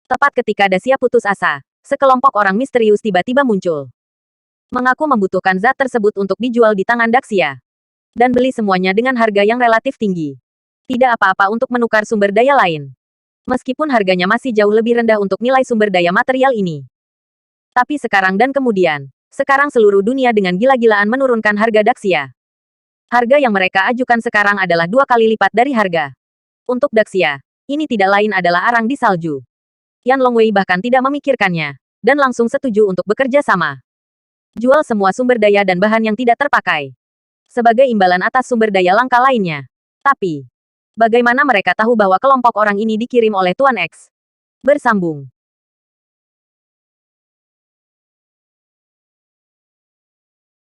Tepat ketika Daxia putus asa, sekelompok orang misterius tiba-tiba muncul. Mengaku membutuhkan zat tersebut untuk dijual di tangan Daxia. Dan beli semuanya dengan harga yang relatif tinggi. Tidak apa-apa untuk menukar sumber daya lain. Meskipun harganya masih jauh lebih rendah untuk nilai sumber daya material ini. Tapi sekarang dan kemudian, sekarang seluruh dunia dengan gila-gilaan menurunkan harga Daxia. Harga yang mereka ajukan sekarang adalah 2 kali lipat dari harga. Untuk Daxia, ini tidak lain adalah arang di salju. Yan Longwei bahkan tidak memikirkannya, dan langsung setuju untuk bekerja sama. Jual semua sumber daya dan bahan yang tidak terpakai. Sebagai imbalan atas sumber daya langka lainnya. Tapi, bagaimana mereka tahu bahwa kelompok orang ini dikirim oleh Tuan X? Bersambung.